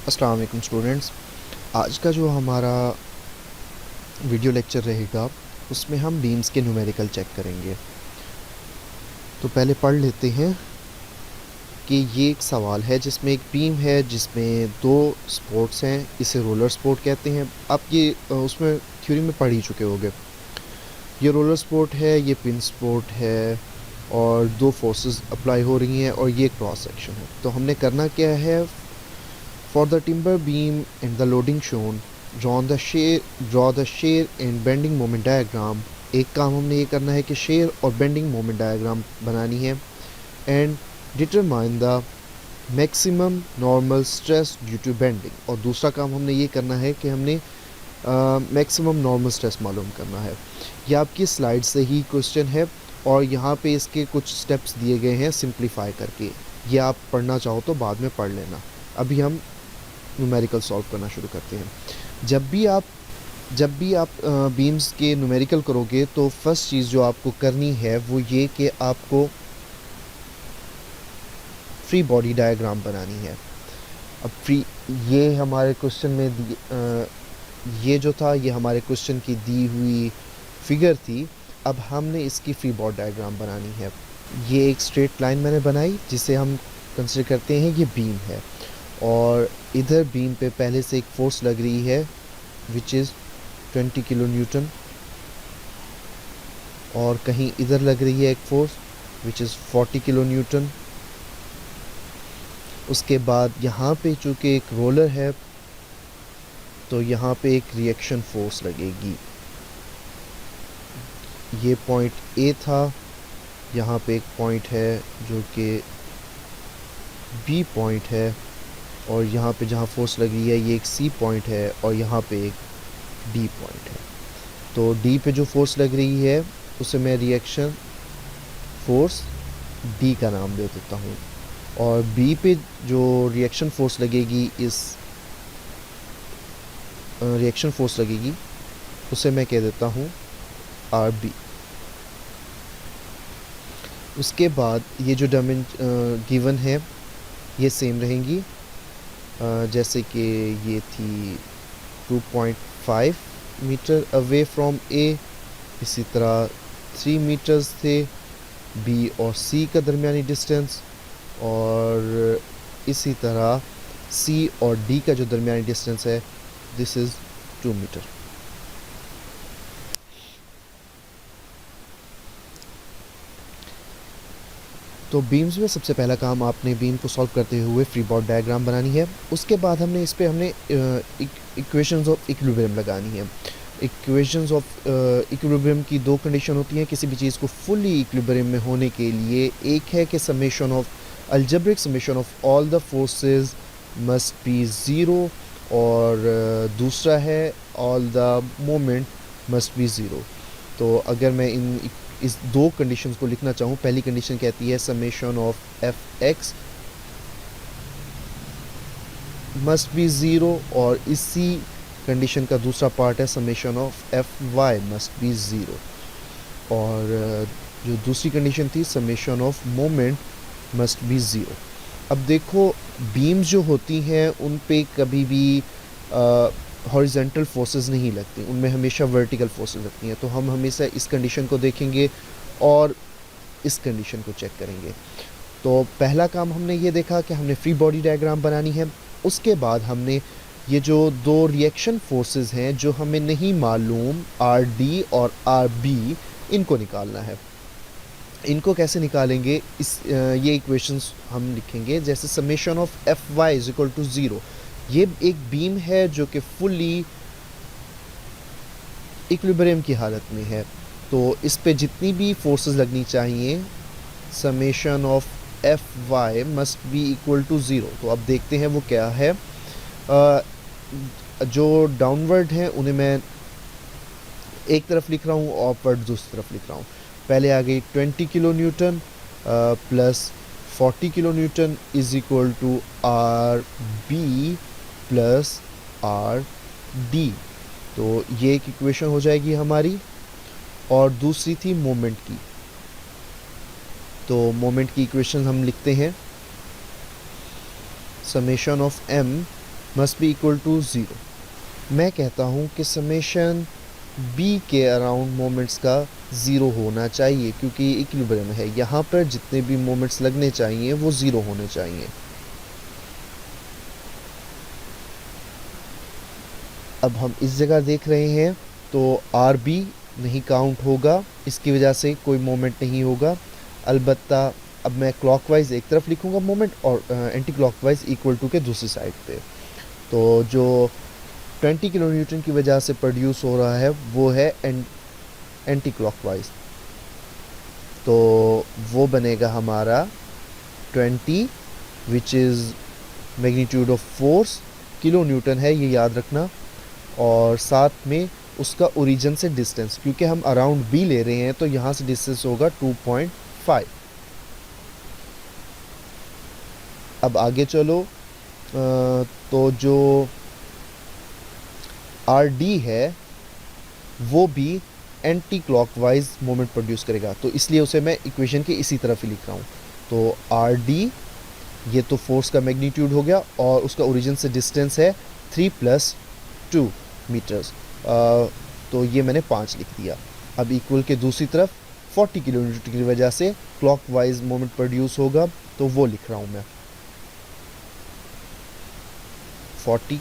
अस्सलाम वालेकुम स्टूडेंट्स। आज का जो हमारा वीडियो लेक्चर रहेगा उसमें हम बीम्स के न्यूमेरिकल चेक करेंगे। तो पहले पढ़ लेते हैं कि ये एक सवाल है जिसमें एक बीम है जिसमें दो स्पोर्ट्स हैं, इसे रोलर स्पोर्ट कहते हैं। आप ये उसमें थ्योरी में पढ़ ही चुके होंगे। ये रोलर स्पोर्ट है, ये पिन स्पोर्ट है और दो फोर्सेस अप्लाई हो रही हैं और ये क्रॉस सेक्शन है। तो हमने करना क्या है, For the timber beam and the loading shown, draw the shear and bending moment diagram। एक काम हमने ये करना है कि शेयर और बेंडिंग मोमेंट डायग्राम बनानी है। And determine the maximum normal stress due to bending. और दूसरा काम हमने ये करना है कि हमने मैक्सिमम नॉर्मल स्ट्रेस मालूम करना है। यह आपकी स्लाइड से ही क्वेश्चन है और यहाँ पे इसके कुछ स्टेप्स दिए गए हैं सिंप्लीफाई करके। ये आप पढ़ना चाहो तो बाद में पढ़ लेना। अभी हम न्यूमेरिकल सॉल्व करना शुरू करते हैं। जब भी आप बीम्स के न्यूमेरिकल करोगे तो फर्स्ट चीज़ जो आपको करनी है वो ये कि आपको फ्री बॉडी डायग्राम बनानी है। अब ये हमारे क्वेश्चन में ये जो था ये हमारे क्वेश्चन की दी हुई फिगर थी। अब हमने इसकी फ्री बॉडी डायग्राम बनानी है। ये एक स्ट्रेट लाइन मैंने बनाई जिसे हम कंसिडर करते हैं ये बीम है और इधर बीम पे पहले से एक फोर्स लग रही है विच इज़ 20 किलो न्यूटन और कहीं इधर लग रही है एक force which is 40 kilo Newton. उसके बाद यहाँ पे चूँकि एक रोलर है तो यहाँ पे एक रिएक्शन फोर्स लगेगी। ये पॉइंट ए था, यहाँ पे एक पॉइंट है जो कि बी पॉइंट है और यहाँ पे जहाँ फोर्स लग रही है ये एक सी पॉइंट है और यहाँ पे एक डी पॉइंट है। तो डी पे जो फोर्स लग रही है उसे मैं रिएक्शन फोर्स डी का नाम दे देता हूँ और बी पे जो रिएक्शन फोर्स लगेगी उसे मैं कह देता हूँ आर बी। उसके बाद ये जो गिवन है ये सेम रहेंगी जैसे कि ये थी 2.5 मीटर अवे फ्रॉम ए, इसी तरह 3 मीटर्स थे बी और सी का दरमियानी डिस्टेंस और इसी तरह सी और डी का जो दरमियानी डिस्टेंस है दिस इज़ 2 मीटर। तो बीम्स में सबसे पहला काम आपने बीम को सॉल्व करते हुए फ्री बॉडी डायग्राम बनानी है। उसके बाद हमने इस पे इक्वेशंस ऑफ इक्विलिब्रियम लगानी है। इक्वेशंस ऑफ इक्विलिब्रियम की दो कंडीशन होती हैं किसी भी चीज़ को फुली इक्विलिब्रियम में होने के लिए। एक है कि summation of algebraic summation of all the forces must be zero और दूसरा है all the moment must be zero. तो अगर मैं इस दो कंडीशंस को लिखना चाहूँ, पहली कंडीशन कहती है summation of F X must be zero और इसी कंडीशन का दूसरा पार्ट है summation of F Y must be zero और जो दूसरी कंडीशन थी summation of moment must be zero. अब देखो बीम्स जो होती हैं उन पे कभी भी हॉरिजेंटल फोर्सेस नहीं लगती, उनमें हमेशा वर्टिकल फोर्सेस लगती हैं। तो हम हमेशा इस कंडीशन को देखेंगे और इस कंडीशन को चेक करेंगे। तो पहला काम हमने ये देखा कि हमने फ्री बॉडी डायग्राम बनानी है। उसके बाद हमने ये जो दो रिएक्शन फोर्सेस हैं जो हमें नहीं मालूम आर डी और आर बी, इनको निकालना है। इनको कैसे निकालेंगे, ये इक्वेशंस हम लिखेंगे जैसे summation of F Y is equal to zero. ये एक बीम है जो कि फुली इक्विलिब्रियम की हालत में है तो इस पे जितनी भी फोर्सेस लगनी चाहिए summation of F Y must be equal to zero. तो अब देखते हैं वो क्या है। जो डाउनवर्ड हैं उन्हें मैं एक तरफ लिख रहा हूँ, अपवर्ड दूसरी तरफ लिख रहा हूँ। पहले आ गई 20 kilo newton plus 40 kilo newton is equal to R B plus R D. तो ये एक इक्वेशन हो जाएगी हमारी। और दूसरी थी मोमेंट की, तो मोमेंट की इक्वेशन हम लिखते हैं summation of m must be equal to 0। मैं कहता हूँ कि समेशन बी के अराउंड मोमेंट्स का 0 होना चाहिए, क्योंकि ये इक्विलिब्रियम है। यहाँ पर जितने भी मोमेंट्स लगने चाहिए वो 0 होने चाहिए। अब हम इस जगह देख रहे हैं तो आर बी नहीं काउंट होगा, इसकी वजह से कोई मोमेंट नहीं होगा। अलबत्ता अब मैं क्लॉकवाइज एक तरफ लिखूंगा मोमेंट और एंटी क्लॉकवाइज इक्वल टू के दूसरी साइड पे। तो जो 20 किलो न्यूटन की वजह से प्रोड्यूस हो रहा है वो है एंटी क्लॉकवाइज, तो वो बनेगा हमारा 20, which is magnitude of force kilo Newton है, ये याद रखना। और साथ में उसका ओरिजिन से डिस्टेंस, क्योंकि हम अराउंड बी ले रहे हैं तो यहाँ से डिस्टेंस होगा 2.5। अब आगे चलो, तो जो आर डी है वो भी एंटी क्लॉकवाइज मोमेंट प्रोड्यूस करेगा, तो इसलिए उसे मैं इक्वेशन के इसी तरफ ही लिख रहा हूँ। तो आर डी ये तो फोर्स का मैग्नीट्यूड हो गया और उसका ओरिजिन से डिस्टेंस है 3 + 2 मीटर्स, तो ये मैंने 5 लिख दिया। अब इक्वल के दूसरी तरफ 40 किलो न्यूटन की वजह से क्लॉकवाइज मोमेंट प्रोड्यूस होगा, तो वो लिख रहा हूँ मैं 40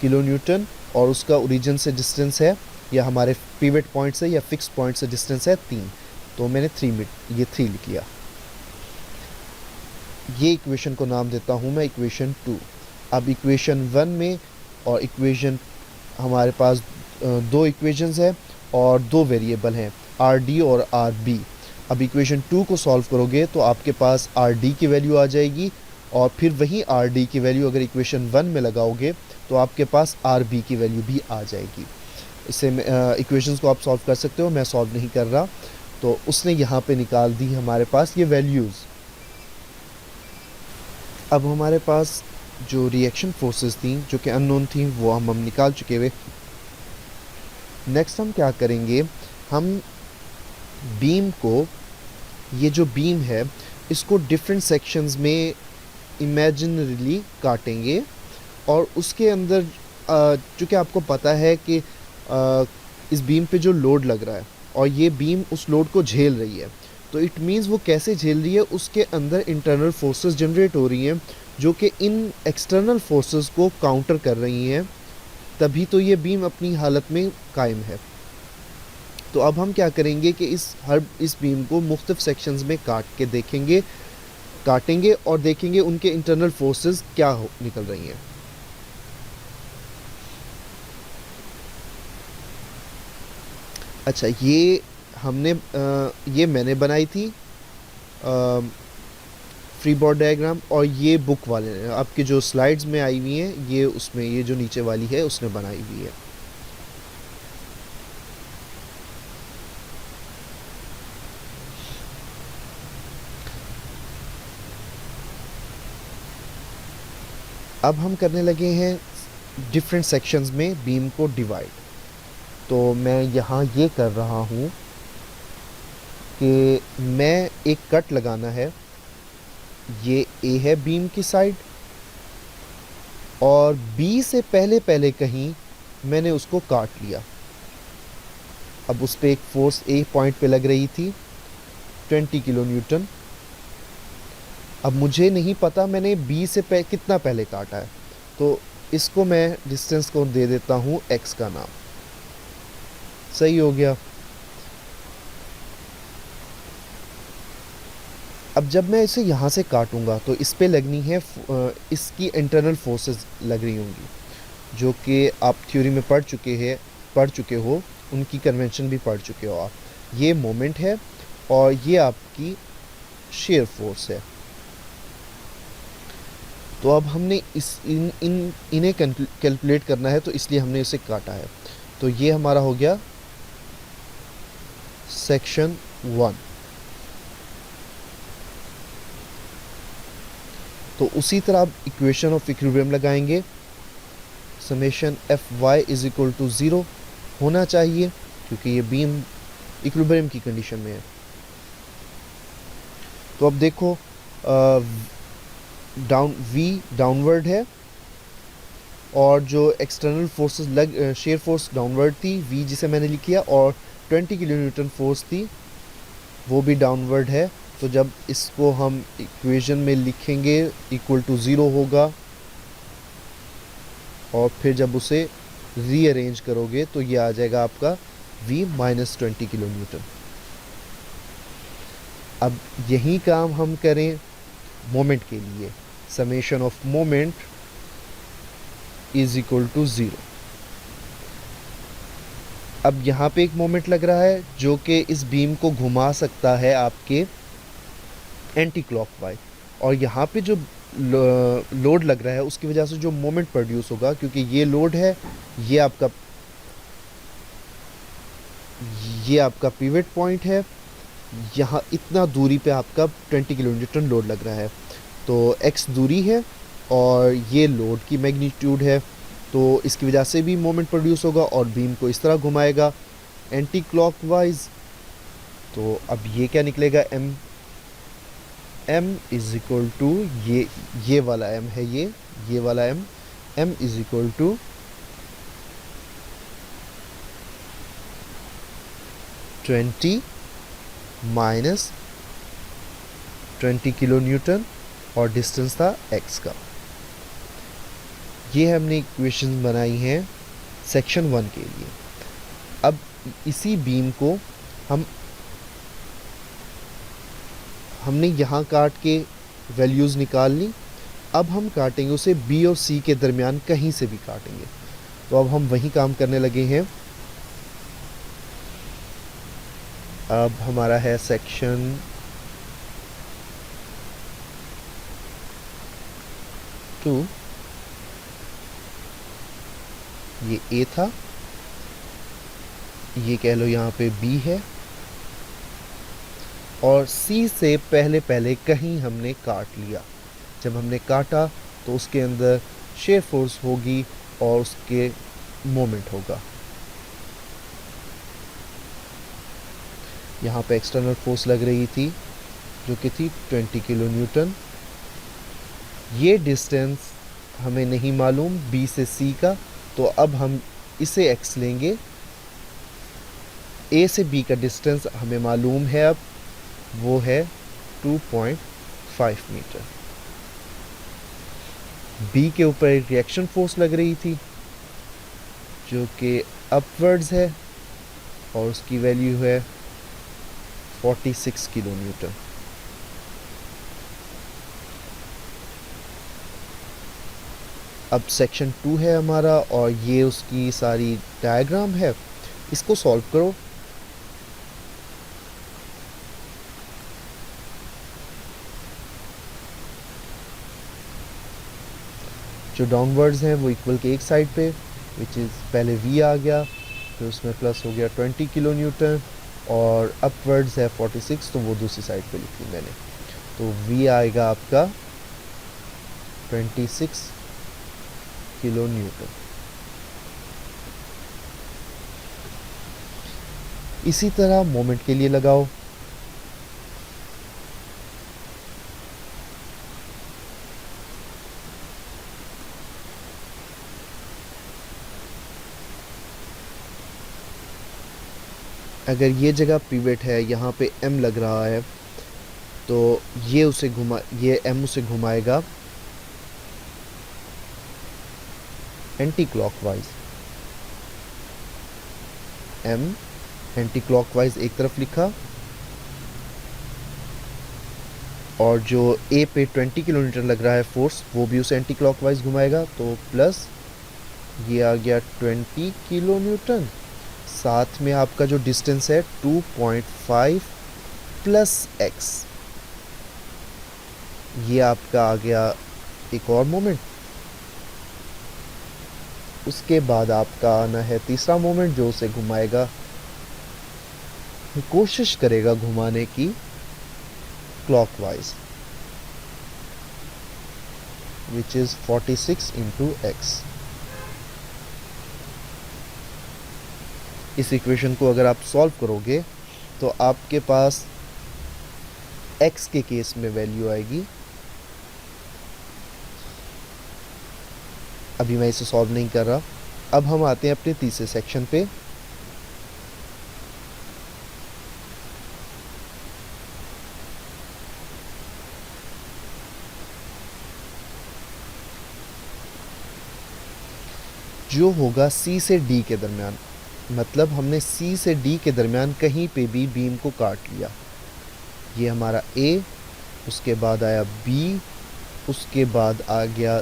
किलो न्यूटन, और उसका ओरिजिन से डिस्टेंस है या हमारे पिवट पॉइंट से या फिक्स पॉइंट से डिस्टेंस है 3, तो मैंने 3 लिख लिया। ये इक्वेशन को नाम देता हूँ मैं इक्वेशन 2। अब इक्वेशन 1 में और इक्वेशन हमारे पास 2 इक्वेशंस है और 2 वेरिएबल हैं आर डी और आर बी। अब इक्वेशन 2 को सॉल्व करोगे तो आपके पास आर डी की वैल्यू आ जाएगी, और फिर वही आर डी की वैल्यू अगर इक्वेशन 1 में लगाओगे तो आपके पास आर बी की वैल्यू भी आ जाएगी। इससे इक्वेशंस को आप सॉल्व कर सकते हो, मैं सॉल्व नहीं कर रहा। तो उसने यहाँ पे निकाल दी हमारे पास ये वैल्यूज़। अब हमारे पास जो रिएक्शन फोर्सेस थी जो कि अननोन थी वो हम निकाल चुके हुए। नेक्स्ट हम क्या करेंगे, हम बीम को, ये जो बीम है इसको डिफरेंट सेक्शंस में इमेजिनरीली काटेंगे, और उसके अंदर चूँकि आपको पता है कि इस बीम पे जो लोड लग रहा है और ये बीम उस लोड को झेल रही है, तो इट मीन्स वो कैसे झेल रही है, उसके अंदर इंटरनल फोर्सेस जनरेट हो रही हैं जो कि इन एक्सटर्नल फोर्सेस को काउंटर कर रही हैं, तभी तो ये बीम अपनी हालत में कायम है। तो अब हम क्या करेंगे कि इस बीम को मुख्तलिफ सेक्शंस में काटेंगे और देखेंगे उनके इंटरनल फोर्सेस क्या निकल रही हैं। अच्छा, ये मैंने बनाई थी फ्री बॉडी डायग्राम, और ये बुक वाले ने, आपके जो स्लाइड्स में आई हुई हैं ये उसमें, ये जो नीचे वाली है उसने बनाई हुई है। अब हम करने लगे हैं डिफरेंट सेक्शंस में बीम को डिवाइड। तो मैं यहाँ ये कर रहा हूँ कि मैं एक कट लगाना है, ये ए है बीम की साइड, और बी से पहले कहीं मैंने उसको काट लिया। अब उस पर एक फोर्स ए पॉइंट पे लग रही थी 20 किलो न्यूटन। अब मुझे नहीं पता मैंने बी से कितना पहले काटा है, तो इसको मैं डिस्टेंस को दे देता हूँ एक्स का नाम। सही हो गया। अब जब मैं इसे यहाँ से काटूंगा तो इस पे लगनी है इसकी इंटरनल फोर्सेस लग रही होंगी, जो कि आप थ्योरी में पढ़ चुके हो, उनकी कन्वेंशन भी पढ़ चुके हो आप। ये मोमेंट है और ये आपकी शेयर फोर्स है। तो अब हमने इन्हें कैलकुलेट करना है, तो इसलिए हमने इसे काटा है। तो ये हमारा हो गया सेक्शन 1। तो उसी तरह आप इक्वेशन ऑफ इक्विलिब्रियम लगाएंगे, summation F Y is equal to 0 होना चाहिए, क्योंकि ये बीम इक्विलिब्रियम की कंडीशन में है। तो अब देखो, वी डाउनवर्ड है और जो external forces shear force downward थी V जिसे मैंने लिख किया, और 20 किलो न्यूटन फोर्स थी वो भी डाउनवर्ड है। तो जब इसको हम इक्वेशन में लिखेंगे इक्वल टू 0 होगा, और फिर जब उसे रीअरेंज करोगे तो ये आ जाएगा आपका V माइनस 20 किलो न्यूटन। अब यही काम हम करें मोमेंट के लिए, summation of moment is equal to 0। अब यहाँ पे एक मोमेंट लग रहा है जो कि इस बीम को घुमा सकता है आपके एंटी क्लॉकवाइज, और यहाँ पे जो लोड लग रहा है उसकी वजह से जो मोमेंट प्रोड्यूस होगा, क्योंकि ये लोड है, ये आपका पिवट पॉइंट है, यहाँ इतना दूरी पे आपका 20 किलो न्यूटन लोड लग रहा है। तो x दूरी है और ये लोड की मैग्नीट्यूड है, तो इसकी वजह से भी मोमेंट प्रोड्यूस होगा और बीम को इस तरह घुमाएगा एंटी क्लॉकवाइज। तो अब ये क्या निकलेगा, m इज इक्वल टू ये वाला m है, ये वाला m is equal to 20 minus 20 kilo newton, और डिस्टेंस था x का। ये हमने इक्वेशन बनाई हैं सेक्शन 1 के लिए। अब इसी बीम को हमने यहाँ काट के वैल्यूज़ निकाल ली। अब हम काटेंगे उसे B और C के दरमियान, कहीं से भी काटेंगे। तो अब हम वही काम करने लगे हैं। अब हमारा है सेक्शन 2, ये A था, ये कह लो यहाँ पे B है, और C से पहले कहीं हमने काट लिया। जब हमने काटा तो उसके अंदर शेयर फोर्स होगी और उसके मोमेंट होगा। यहाँ पे एक्सटर्नल फोर्स लग रही थी जो कि थी 20 किलो न्यूटन। ये डिस्टेंस हमें नहीं मालूम B से C का, तो अब हम इसे x लेंगे। A से B का डिस्टेंस हमें मालूम है, अब वो है 2.5 मीटर। B के ऊपर एक रिएक्शन फोर्स लग रही थी जो कि अपवर्ड्स है, और उसकी वैल्यू है 46 किलो न्यूटन। अब सेक्शन 2 है हमारा, और ये उसकी सारी डायग्राम है। इसको सॉल्व करो। जो डाउनवर्ड्स हैं वो इक्वल के एक साइड पे, विच इज़ पहले V आ गया, फिर उसमें प्लस हो गया 20 किलो न्यूटन, और अपवर्ड्स है 46, तो वो दूसरी साइड पे लिखी मैंने। तो V आएगा आपका 26 किलो न्यूटन। इसी तरह मोमेंट के लिए लगाओ। अगर ये जगह पिवट है, यहाँ पे M लग रहा है, तो ये M उसे घुमाएगा anti clockwise. M anti clockwise एक तरफ लिखा, और जो A पे 20 किलो न्यूटन लग रहा है फोर्स, वो भी उसे एंटी क्लॉकवाइज घुमाएगा। तो प्लस ये आ गया 20 किलो न्यूटन, साथ में आपका जो डिस्टेंस है 2.5 प्लस x, ये आपका आ गया एक और मोमेंट। उसके बाद आपका आना है तीसरा मोमेंट जो उसे घुमाएगा, कोशिश करेगा घुमाने की clockwise, which is 46 into x। इस इक्वेशन को अगर आप सॉल्व करोगे तो आपके पास x के केस में वैल्यू आएगी अभी मैं इसे सॉल्व नहीं कर रहा। अब हम आते हैं अपने तीसरे सेक्शन पे। जो होगा सी से डी के दरमियान, मतलब हमने सी से डी के दरमियान कहीं पे भी बीम को काट लिया। ये हमारा ए, उसके बाद आया बी, उसके बाद आ गया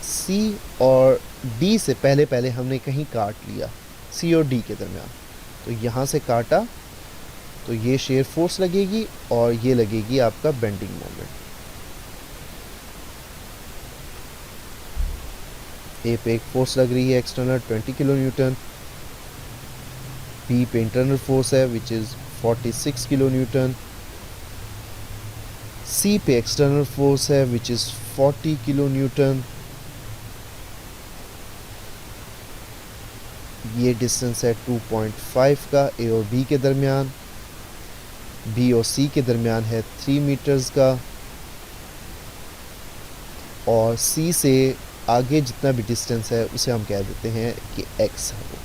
सी, और डी से पहले पहले हमने कहीं काट लिया सी और डी के दरमियान। तो यहाँ से काटा तो ये शेयर फोर्स लगेगी और ये लगेगी आपका बेंडिंग मोमेंट। ए पे एक फोर्स लग रही है एक्सटर्नल 20 किलो न्यूटन, बी पे इंटरनल फोर्स है विच इज़ 46 किलो न्यूटन, सी पे एक्सटर्नल फोर्स है विच इज़ 40 किलो न्यूटन। ये डिस्टेंस है 2.5 का ए और बी के दरमियान, बी और सी के दरमियान है 3 मीटर्स का, और सी से आगे जितना भी डिस्टेंस है उसे हम कह देते हैं कि x है वो।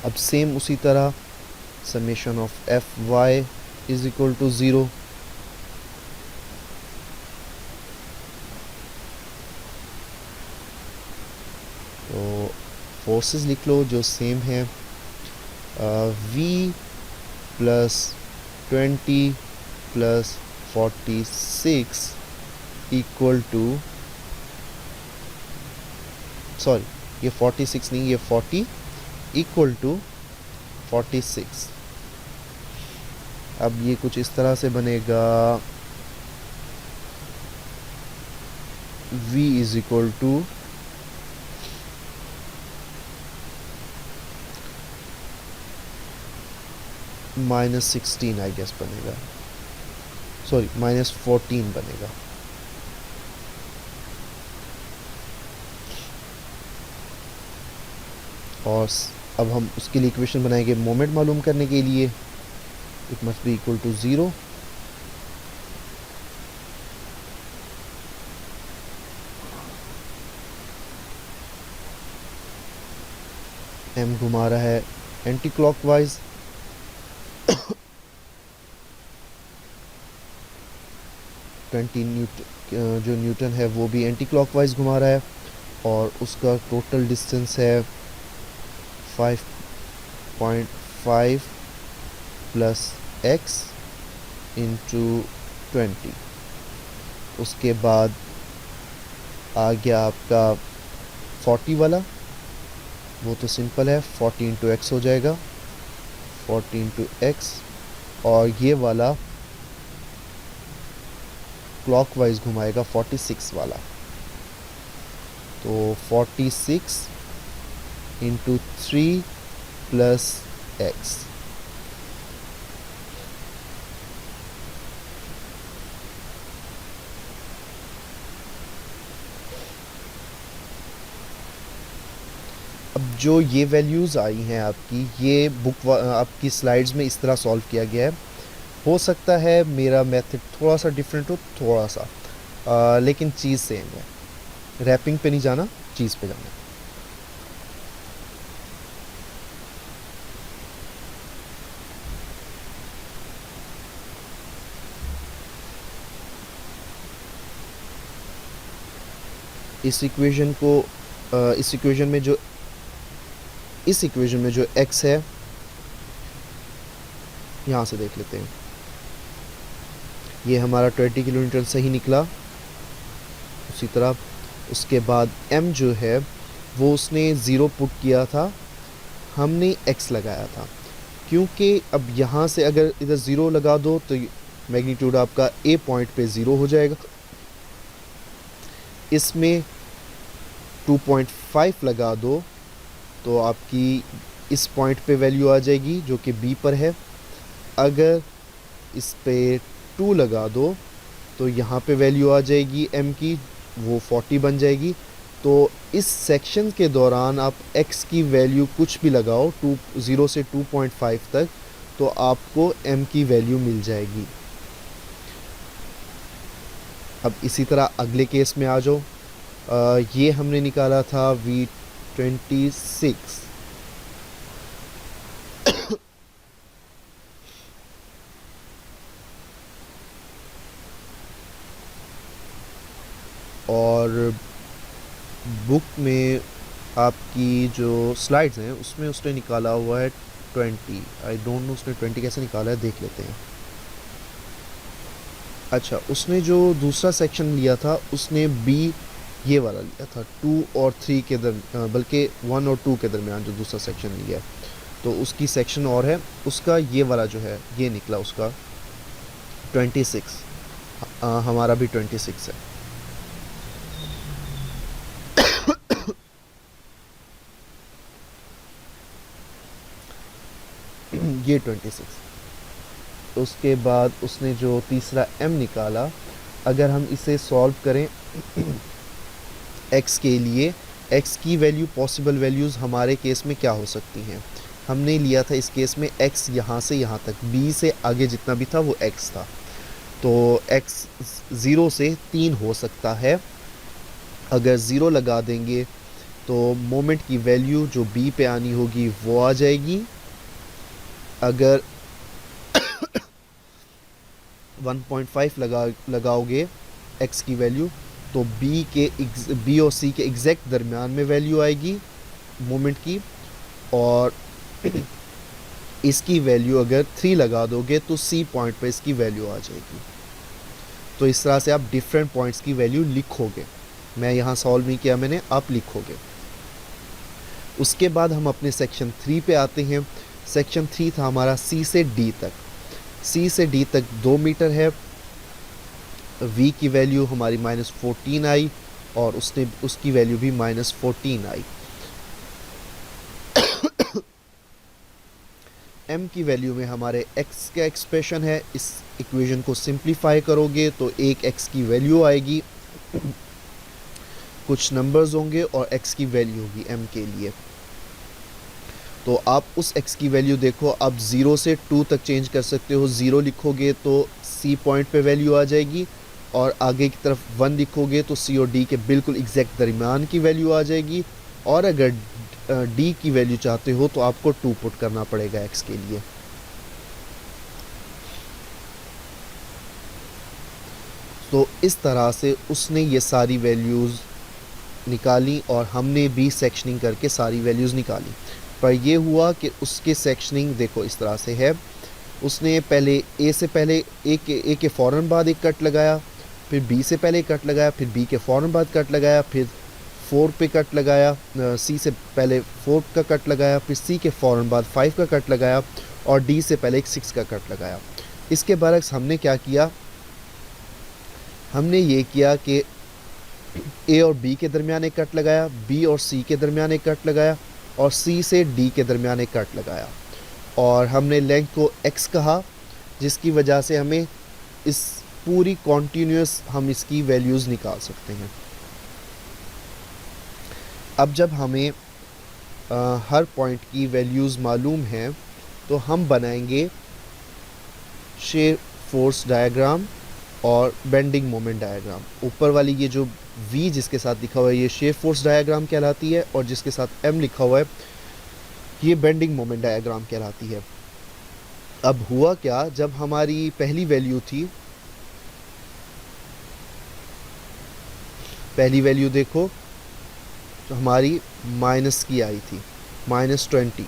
अब सेम उसी तरह summation of F Y is equal to 0। तो फोर्सेस लिख लो जो सेम है, v plus 20 plus 46 equal to, sorry ये 46 नहीं, ये 40 इक्वल टू 46। अब ये कुछ इस तरह से बनेगा, v is equal to -16 I guess बनेगा, सॉरी -14 बनेगा। और अब हम उसके लिए इक्वेशन बनाएंगे मोमेंट मालूम करने के लिए, it must be equal to 0। m घुमा रहा है एंटी क्लॉकवाइज, जो न्यूटन है वो भी एंटी क्लॉकवाइज घुमा रहा है, और उसका टोटल डिस्टेंस है 5.5 प्लस x इंटू 20। उसके बाद आ गया आपका 40 वाला, वो तो सिंपल है, 40 इंटू एक्स हो जाएगा, 40 इंटू एक्स, और ये वाला क्लॉकवाइज घुमाएगा 46 वाला, तो 46 इंटू 3 प्लस एक्स। अब जो ये वैल्यूज़ आई हैं आपकी, ये आपकी स्लाइड्स में इस तरह सॉल्व किया गया है। हो सकता है मेरा मेथड थोड़ा सा डिफरेंट हो, थोड़ा सा, लेकिन चीज़ सेम है। रैपिंग पे नहीं जाना, चीज़ पे जाना। इस इक्वेशन में जो x है, यहाँ से देख लेते हैं, ये हमारा 20 किलो न्यूटन सही निकला। उसी तरह उसके बाद m जो है वो उसने 0 पुट किया था, हमने x लगाया था, क्योंकि अब यहाँ से अगर इधर 0 लगा दो तो मैग्नीट्यूड आपका a पॉइंट पे 0 हो जाएगा, इसमें 2.5 लगा दो तो आपकी इस पॉइंट पे वैल्यू आ जाएगी जो कि b पर है। अगर इस पे 2 लगा दो तो यहाँ पे वैल्यू आ जाएगी m की, वो 40 बन जाएगी। तो इस सेक्शन के दौरान आप x की वैल्यू कुछ भी लगाओ 0 से 2.5 तक, तो आपको m की वैल्यू मिल जाएगी। अब इसी तरह अगले केस में आ जाओ। ये हमने निकाला था V26, और बुक में आपकी जो स्लाइड्स हैं उसमें उसने निकाला हुआ है 20। आई डोंट नो उसने 20 कैसे निकाला है, देख लेते हैं। अच्छा, उसने जो दूसरा सेक्शन लिया था उसने बी ये वाला लिया था 2 और 3 के बल्कि 1 और 2 के दरमियान जो दूसरा सेक्शन लिया है, तो उसकी सेक्शन और है, उसका ये वाला जो है ये निकला उसका 26। हमारा भी 26 है। ये 26। उसके बाद उसने जो तीसरा m निकाला, अगर हम इसे सॉल्व करें x के लिए, x की वैल्यू, पॉसिबल वैल्यूज़ हमारे केस में क्या हो सकती हैं। हमने लिया था इस केस में x यहाँ से यहाँ तक, b से आगे जितना भी था वो x था, तो x 0 से 3 हो सकता है। अगर 0 लगा देंगे तो मोमेंट की वैल्यू जो b पे आनी होगी वो आ जाएगी। अगर 1.5 लगाओगे x की वैल्यू, तो b और c के एग्जैक्ट दरमियान में वैल्यू आएगी मोमेंट की, और इसकी वैल्यू अगर 3 लगा दोगे तो c पॉइंट पे इसकी वैल्यू आ जाएगी। तो इस तरह से आप डिफरेंट पॉइंट्स की वैल्यू लिखोगे। मैं यहाँ सॉल्व नहीं किया मैंने, आप लिखोगे। उसके बाद हम अपने सेक्शन 3 पे आते हैं। सेक्शन 3 था हमारा c से d तक। c से d तक 2 मीटर है। v की वैल्यू हमारी -14 आई और उसकी वैल्यू भी -14 आई। m की वैल्यू में हमारे x का एक्सप्रेशन है, इस इक्वेशन को सिंप्लीफाई करोगे तो एक x की वैल्यू आएगी, कुछ नंबर्स होंगे और x की वैल्यू होगी m के लिए। तो आप उस x की वैल्यू देखो, अब 0 से 2 तक चेंज कर सकते हो। 0 लिखोगे तो c पॉइंट पे वैल्यू आ जाएगी, और आगे की तरफ 1 लिखोगे तो c और d के बिल्कुल एग्जैक्ट दरमियान की वैल्यू आ जाएगी। और अगर d की वैल्यू चाहते हो तो आपको 2 पुट करना पड़ेगा x के लिए। तो इस तरह से उसने ये सारी वैल्यूज़ निकाली और हमने भी सेक्शनिंग करके सारी वैल्यूज़ निकाली। पर ये हुआ कि उसके सेक्शनिंग देखो इस तरह से है। उसने पहले a से पहले a के फ़ौरन बाद एक कट लगाया, फिर b से पहले कट लगाया, फिर b के फ़ौरन बाद कट लगाया, फिर 4 पे कट लगाया, c से पहले 4 का कट लगाया, फिर c के फ़ौरन बाद 5 का कट लगाया, और d से पहले एक 6 का कट लगाया। इसके बरक्स हमने क्या किया, हमने ये किया कि a और b के दरमियान एक कट लगाया, b और c के दरमियान एक कट लगाया, और c से d के दरमियान एक कट लगाया, और हमने लेंथ को x कहा, जिसकी वजह से हमें इस पूरी कॉन्टीन्यूस हम इसकी वैल्यूज़ निकाल सकते हैं। अब जब हमें हर पॉइंट की वैल्यूज़ मालूम हैं तो हम बनाएंगे शेयर फोर्स डायग्राम और बेंडिंग मोमेंट डायग्राम। ऊपर वाली ये जो V जिसके साथ लिखा हुआ है ये शेयर फोर्स डायग्राम कहलाती है, और जिसके साथ M लिखा हुआ है ये बेंडिंग मोमेंट डायग्राम कहलाती है। अब हुआ क्या, जब हमारी पहली वैल्यू थी, पहली वैल्यू देखो तो हमारी माइनस की आई थी, -20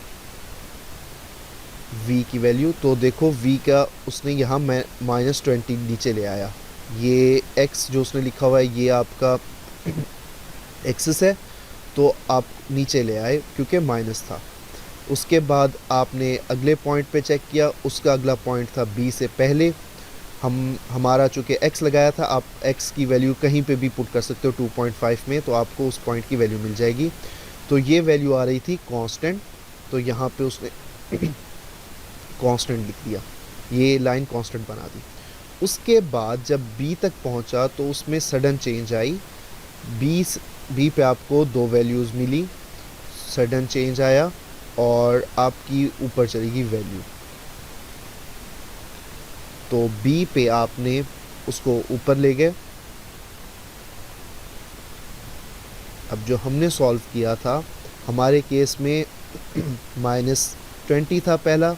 v की वैल्यू। तो देखो v का उसने यहाँ -20 नीचे ले आया। ये x जो उसने लिखा हुआ है ये आपका एक्सिस है, तो आप नीचे ले आए क्योंकि माइनस था। उसके बाद आपने अगले पॉइंट पे चेक किया, उसका अगला पॉइंट था b से पहले। हमारा चूँकि x लगाया था, आप x की वैल्यू कहीं पे भी पुट कर सकते हो 2.5 में, तो आपको उस पॉइंट की वैल्यू मिल जाएगी। तो ये वैल्यू आ रही थी कांस्टेंट, तो यहाँ पे उसने कांस्टेंट लिख दिया, ये लाइन कांस्टेंट बना दी। उसके बाद जब b तक पहुँचा तो उसमें सडन चेंज आई। b पे आपको 2 वैल्यूज़ मिली, सडन चेंज आया और आपकी ऊपर चलेगी वैल्यू। तो b पे आपने उसको ऊपर ले गए, अब जो हमने सॉल्व किया था, हमारे केस में -20 था पहला,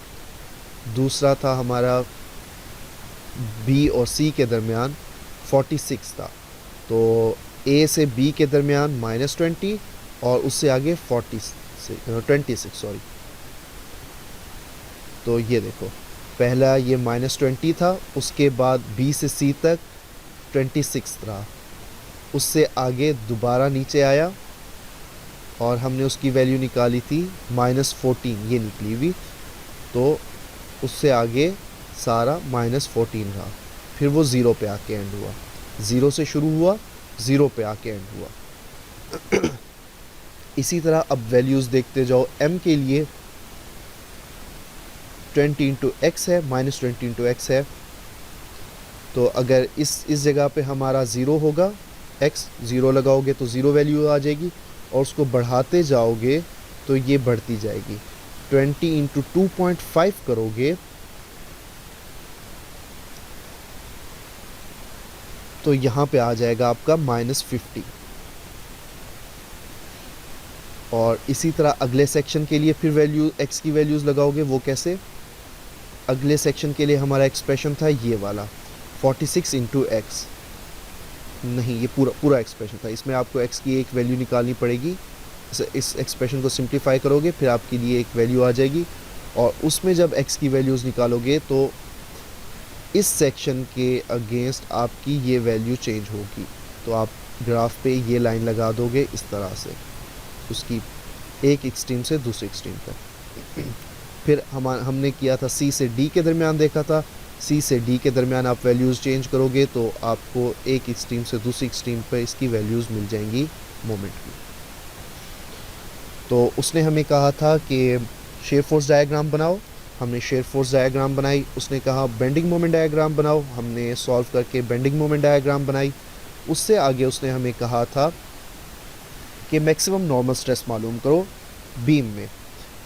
दूसरा था हमारा बी और सी के दरमियान 46 था। तो ए से बी के दरमियान -20 और उससे आगे 26 सॉरी। तो ये देखो, पहला ये -20 था, उसके बाद बी से सी तक 26 रहा, उससे आगे दोबारा नीचे आया और हमने उसकी वैल्यू निकाली थी -14, ये निकली हुई। तो उससे आगे सारा -14 रहा, फिर वो ज़ीरो पे आके एंड हुआ। ज़ीरो से शुरू हुआ, ज़ीरो पे आके एंड हुआ। इसी तरह अब वैल्यूज़ देखते जाओ। m के लिए 20 इंटू एक्स है, -20 इंटू एक्स है। तो अगर इस जगह पे हमारा ज़ीरो होगा, x ज़ीरो लगाओगे तो ज़ीरो वैल्यू आ जाएगी, और उसको बढ़ाते जाओगे तो ये बढ़ती जाएगी। 20 इंटू 2.5 करोगे तो यहाँ पे आ जाएगा आपका -50। और इसी तरह अगले सेक्शन के लिए फिर वैल्यू x की वैल्यूज़ लगाओगे। वो कैसे? अगले सेक्शन के लिए हमारा एक्सप्रेशन था ये वाला 46 इंटू एक्स, नहीं ये पूरा एक्सप्रेशन था। इसमें आपको x की एक वैल्यू निकालनी पड़ेगी। इस एक्सप्रेशन को सिंप्लीफाई करोगे फिर आपके लिए एक वैल्यू आ जाएगी, और उसमें जब x की वैल्यूज़ निकालोगे तो इस सेक्शन के अगेंस्ट आपकी ये वैल्यू चेंज होगी। तो आप ग्राफ पे ये लाइन लगा दोगे इस तरह से, उसकी एक एक्सट्रीम से दूसरे एक्सट्रीम तक। फिर हमने किया था सी से डी के दरमियान देखा था। सी से डी के दरमियान आप वैल्यूज़ चेंज करोगे तो आपको एक एक्सट्रीम से दूसरी एक्सट्रीम पर इसकी वैल्यूज़ मिल जाएंगी मोमेंट की। तो उसने हमें कहा था कि शेयर फोर्स डायग्राम बनाओ, हमने शेयर फोर्स डायग्राम बनाई। उसने कहा बेंडिंग मोमेंट डायग्राम बनाओ, हमने सॉल्व करके बेंडिंग मोमेंट डायग्राम बनाई। उससे आगे उसने हमें कहा था कि मैक्सिमम नॉर्मल स्ट्रेस मालूम करो बीम में।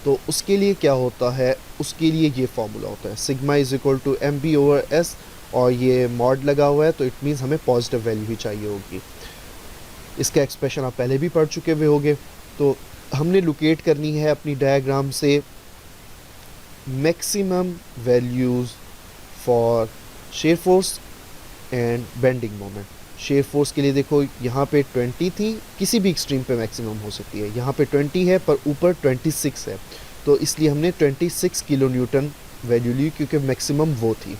तो उसके लिए क्या होता है, उसके लिए ये फार्मूला होता है sigma is equal to mb/s, और ये मॉड लगा हुआ है तो इट मीन्स हमें पॉजिटिव वैल्यू ही चाहिए होगी। इसका एक्सप्रेशन आप पहले भी पढ़ चुके हुए होंगे। तो हमने लोकेट करनी है अपनी डायग्राम से maximum values for share force and bending moment. Shear force के लिए देखो यहाँ पे 20 थी, किसी भी एक्सट्रीम पे मैक्सिमम हो सकती है। यहाँ पे 20 है पर ऊपर 26 है, तो इसलिए हमने 26 किलो न्यूटन वैल्यू ली क्योंकि मैक्सिमम वो थी।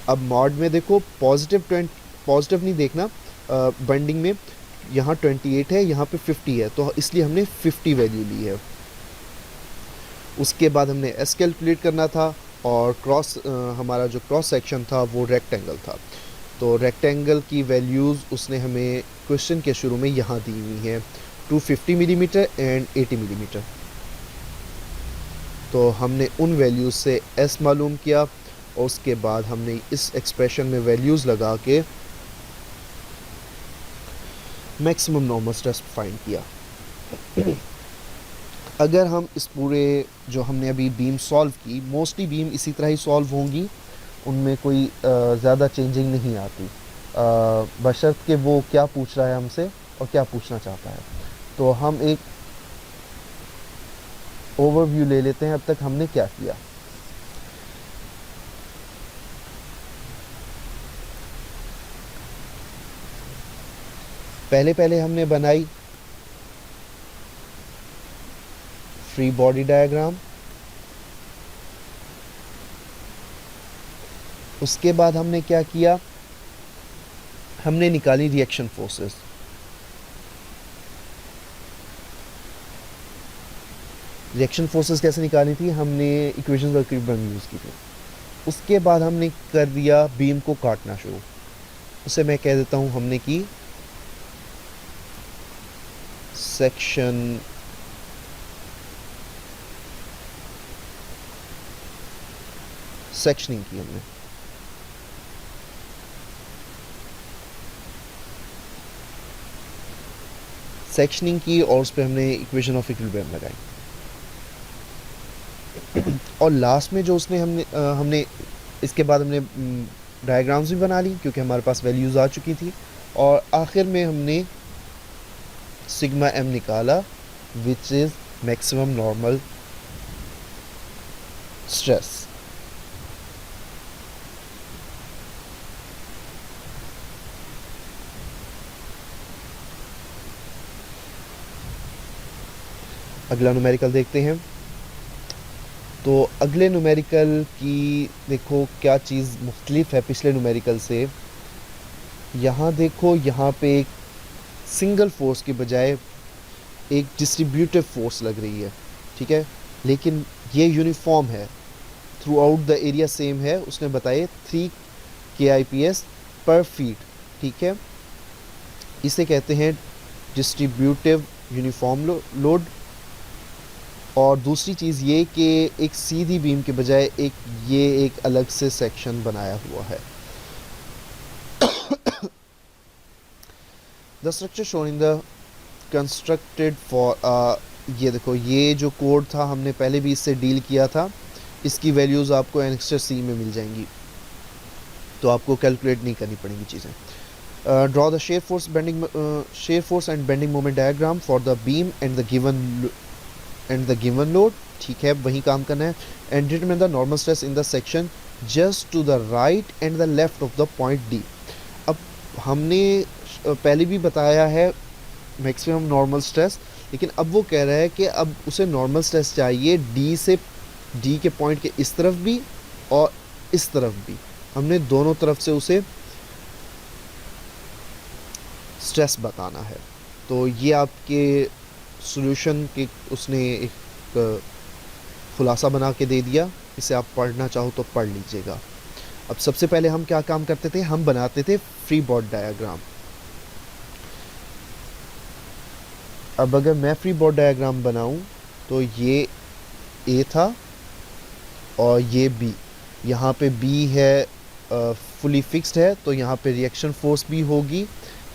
अब मॉड में देखो पॉजिटिव नहीं देखना, बेंडिंग में यहाँ 28 है, यहाँ पे 50 है, तो इसलिए हमने 50 वैल्यू ली है। उसके बाद हमने एस कैलकुलेट करना था, और हमारा जो क्रॉस सेक्शन था वो रेक्टेंगल था। तो रेक्टेंगल की वैल्यूज़ उसने हमें क्वेश्चन के शुरू में यहाँ दी हुई हैं, 250 मिलीमीटर एंड 80 मिलीमीटर। तो हमने उन वैल्यूज़ से एस मालूम किया, और उसके बाद हमने इस एक्सप्रेशन में वैल्यूज़ लगा के मैक्सिमम नॉर्मल स्ट्रेस फाइंड किया। अगर हम इस पूरे जो हमने अभी बीम सॉल्व की, मोस्टली बीम इसी तरह ही सॉल्व होंगी, उनमें कोई ज़्यादा चेंजिंग नहीं आती, बशर्ते वो क्या पूछ रहा है हमसे और क्या पूछना चाहता है। तो हम एक ओवरव्यू ले लेते हैं अब तक हमने क्या किया। पहले हमने बनाई फ्री बॉडी डायग्राम, उसके बाद हमने क्या किया, हमने निकाली रिएक्शन फोर्सेस। रिएक्शन फोर्सेस कैसे निकाली थी, हमने इक्वेशंस और इक्विलिब्रियम यूज़ की थी। उसके बाद हमने कर दिया बीम को काटना शुरू। उसे मैं कह देता हूँ हमने की सेक्शनिंग की हमने। सेक्शनिंग की और उस पर हमने इक्वेशन ऑफ इक्विलिब्रियम लगाई। और लास्ट में जो उसने हमने इसके बाद हमने डायग्राम्स भी बना ली क्योंकि हमारे पास वैल्यूज़ आ चुकी थी। और आखिर में हमने सिग्मा एम निकाला which is maximum normal stress. अगला न्यूमेरिकल देखते हैं। तो अगले न्यूमेरिकल की देखो क्या चीज़ मुख्तलिफ है पिछले न्यूमेरिकल से। यहाँ देखो, यहाँ पे एक सिंगल फोर्स की बजाय एक डिस्ट्रीब्यूटिव फोर्स लग रही है, ठीक है, लेकिन ये यूनिफॉर्म है, through out the area same है। उसने बताए 3 KIPS पर फीट, ठीक है। इसे कहते हैं डिस्ट्रीब्यूटिव यूनिफॉर्म लोड। और दूसरी चीज़ ये कि एक सीधी बीम के बजाय एक अलग से सेक्शन बनाया हुआ है। The structure shown in the constructed for, ये देखो, ये जो कोड था हमने पहले भी इससे डील किया था। इसकी वैल्यूज़ आपको एनेक्सर सी में मिल जाएंगी, तो आपको कैलकुलेट नहीं करनी पड़ेंगी चीज़ें। Draw the shear force and bending moment diagram for the beam and the given load, ठीक है, वही काम करना है। And determine the normal stress in the section just to the right and the left of the point D. अब हमने पहले भी बताया है मैक्सिमम नॉर्मल स्ट्रेस, लेकिन अब वो कह रहा है कि अब उसे नॉर्मल स्ट्रेस चाहिए डी के पॉइंट के इस तरफ भी और इस तरफ भी। हमने दोनों तरफ से उसे स्ट्रेस बताना है। तो ये आपके सॉल्यूशन के उसने एक खुलासा बना के दे दिया। इसे आप पढ़ना चाहो तो पढ़ लीजिएगा। अब सबसे पहले हम क्या काम करते थे, हम बनाते थे फ्री बॉडी डायग्राम। अब अगर मैं फ्री बॉडी डायग्राम बनाऊं तो ये ए था और ये बी, यहाँ पे बी है फुली फिक्स्ड है, तो यहाँ पे रिएक्शन फोर्स भी होगी,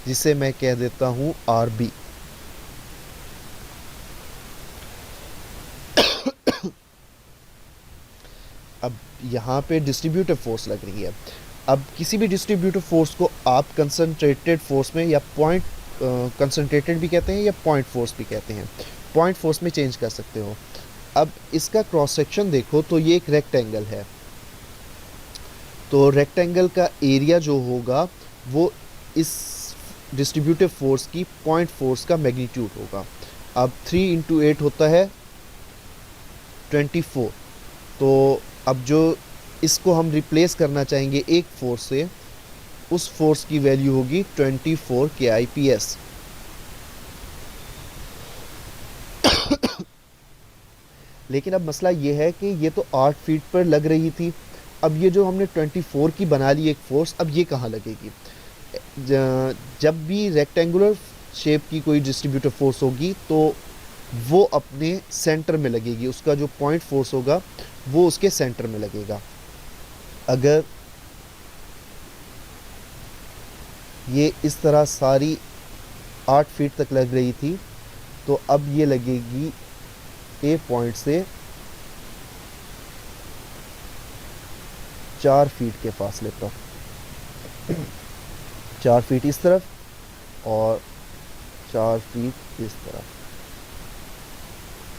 जिसे मैं कह देता हूँ आर बी। अब यहाँ पे डिस्ट्रीब्यूटिव फोर्स लग रही है। अब किसी भी डिस्ट्रीब्यूटिव फोर्स को आप कंसंट्रेटेड फोर्स में या पॉइंट कंसंट्रेटेड भी कहते हैं या पॉइंट फोर्स भी कहते हैं, पॉइंट फोर्स में चेंज कर सकते हो। अब इसका क्रॉस सेक्शन देखो तो ये एक रेक्टेंगल है, तो रेक्टेंगल का एरिया जो होगा वो इस डिस्ट्रीब्यूटिव फोर्स की पॉइंट फोर्स का मैग्नीट्यूड होगा। अब 3 × 8 होता है 24। तो अब जो इसको हम रिप्लेस करना चाहेंगे एक फोर्स से, उस फोर्स की वैल्यू होगी 24 KIPS। लेकिन अब मसला ये है कि ये तो 8 फीट पर लग रही थी। अब ये जो हमने 24 की बना ली एक फोर्स, अब ये कहाँ लगेगी? जब भी रेक्टेंगुलर शेप की कोई डिस्ट्रीब्यूटिव फोर्स होगी तो वो अपने सेंटर में लगेगी, उसका जो पॉइंट फोर्स होगा वो उसके सेंटर में लगेगा। अगर ये इस तरह सारी 8 फीट तक लग रही थी तो अब ये लगेगी ए पॉइंट से 4 फीट के फासले पर। 4 फीट इस तरफ और 4 फीट इस तरफ।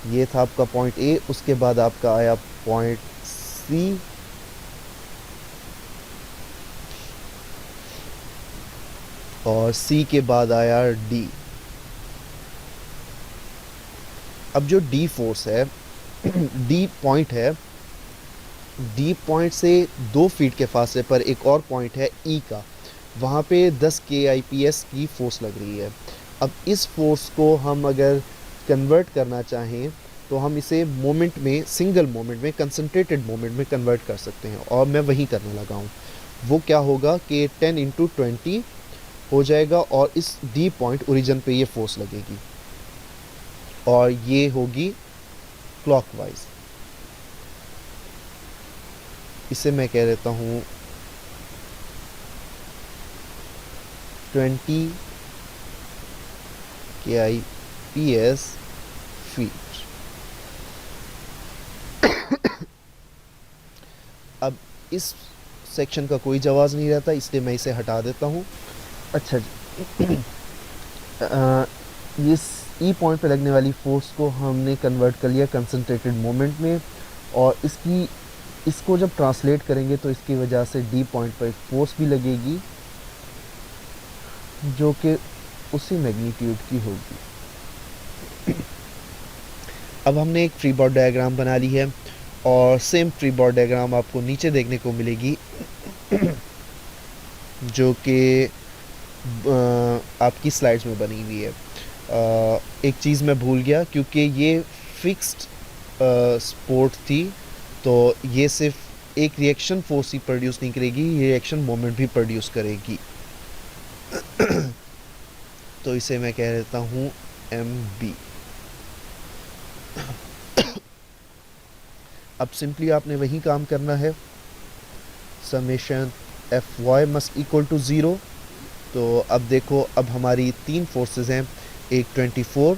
ये था आपका पॉइंट ए। उसके बाद आपका आया पॉइंट सी, और सी के बाद आया डी। अब जो डी फोर्स है, डी पॉइंट है, डी पॉइंट से 2 फीट के फासले पर एक और पॉइंट है ई का, वहाँ पे 10 KIPS की फोर्स लग रही है। अब इस फोर्स को हम अगर कन्वर्ट करना चाहें तो हम इसे मोमेंट में, सिंगल मोमेंट में, कंसंट्रेटेड मोमेंट में कन्वर्ट कर सकते हैं, और मैं वही करने लगा हूँ। वो क्या होगा कि 10 × 20 हो जाएगा, और इस डी पॉइंट ओरिजिन पे ये फोर्स लगेगी, और ये होगी क्लॉकवाइज। इसे मैं कह देता हूँ 20 KIPS फीट। अब इस सेक्शन का कोई जवाब नहीं रहता, इसलिए मैं इसे हटा देता हूँ। अच्छा जी, इस ई पॉइंट पे लगने वाली फोर्स को हमने कन्वर्ट कर लिया कंसंट्रेटेड मोमेंट में, और इसको जब ट्रांसलेट करेंगे तो इसकी वजह से डी पॉइंट पर एक फोर्स भी लगेगी जो कि उसी मैग्नीट्यूड की होगी। अब हमने एक फ्री बॉडी डायग्राम बना ली है, और सेम फ्री बॉडी डायग्राम आपको नीचे देखने को मिलेगी जो कि आपकी स्लाइड्स में बनी हुई है। एक चीज़ मैं भूल गया, क्योंकि ये फिक्स्ड स्पोर्ट थी, तो ये सिर्फ एक रिएक्शन फोर्स ही प्रोड्यूस नहीं करेगी, ये रिएक्शन मोमेंट भी प्रोड्यूस करेगी। तो इसे मैं कह देता हूँ mb। अब सिंपली आपने वही काम करना है, समेशन fy मस्ट इक्वल टू 0। तो अब देखो, अब हमारी तीन फोर्सेस हैं, एक 24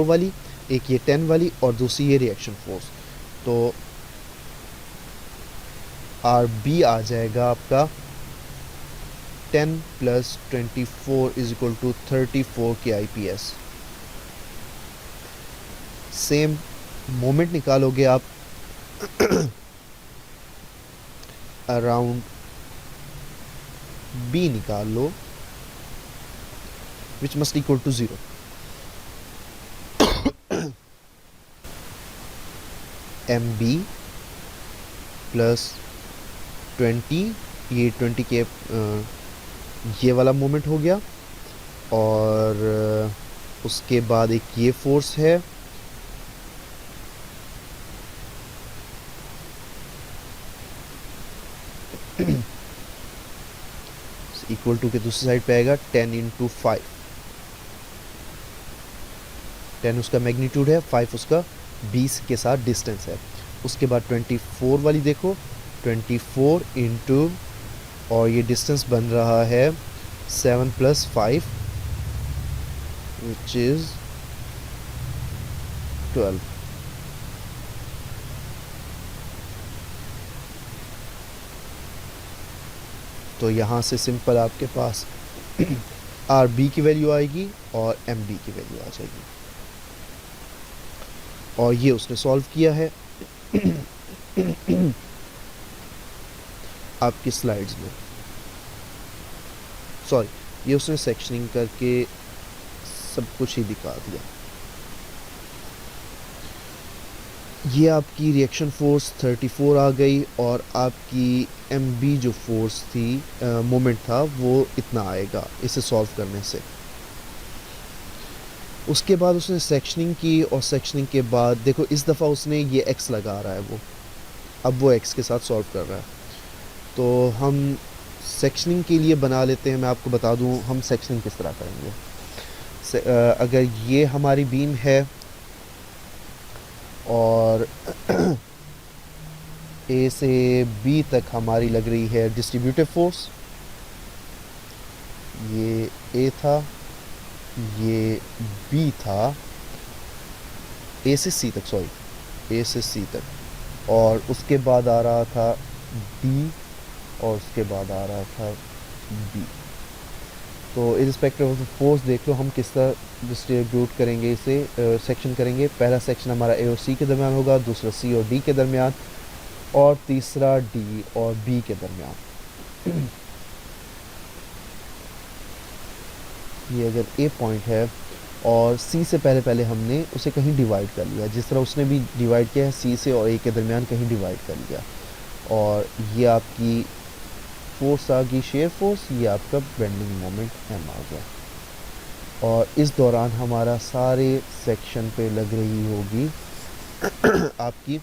वाली, एक ये 10 वाली, और दूसरी ये रिएक्शन फोर्स। तो RB आ जाएगा आपका 10 प्लस 24 इज इक्वल टू 34 के IPS। सेम मोमेंट निकालोगे आप अराउंड B निकाल लो, which must equal to 0। MB plus 20, ये 20 के ये वाला मोमेंट हो गया, और उसके बाद एक ये फोर्स है, इक्वल टू के दूसरी साइड पे आएगा 10 इंटू 5। 10 उसका मैग्नीट्यूड है, 5 उसका 20 के साथ डिस्टेंस है। उसके बाद 24 वाली देखो, 24 इंटू, और ये डिस्टेंस बन रहा है 7 प्लस 5 विच इज 12। तो यहाँ से सिंपल आपके पास RB की वैल्यू आएगी और MB की वैल्यू आ जाएगी, और ये उसने सॉल्व किया है आपकी स्लाइड्स में। सॉरी, ये उसने सेक्शनिंग करके सब कुछ ही दिखा दिया। ये आपकी रिएक्शन फोर्स 34 आ गई, और आपकी MB जो फोर्स थी, मोमेंट था, वो इतना आएगा इसे सॉल्व करने से। उसके बाद उसने सेक्शनिंग की, और सेक्शनिंग के बाद देखो इस दफ़ा उसने ये x लगा रहा है, अब वो x के साथ सॉल्व कर रहा है। तो हम सेक्शनिंग के लिए बना लेते हैं, मैं आपको बता दूं हम सेक्शनिंग किस तरह करेंगे। अगर ये हमारी बीम है और A से B तक हमारी लग रही है डिस्ट्रीब्यूटिव फोर्स, ये A था, ये B था, A से C तक, सॉरी A से C तक, और उसके बाद आ रहा था D, और उसके बाद आ रहा था B। तो इर्रिस्पेक्टिव ऑफ द फोर्स देख लो हम किस तरह डिस्ट्रीब्यूट करेंगे, इसे सेक्शन करेंगे। पहला सेक्शन हमारा A और C के दरमियान होगा, दूसरा C और D के दरमियान, और तीसरा D और B के दरमियान। ये अगर A पॉइंट है और C से पहले हमने उसे कहीं डिवाइड कर लिया, जिस तरह उसने भी डिवाइड किया है, C से और A के दरमियान कहीं डिवाइड कर लिया, और ये आपकी फोर्स आ गई शेयर फोर्स, ये आपका बेंडिंग मोमेंट M आ गया। और इस दौरान हमारा सारे सेक्शन पे लग रही होगी आपकी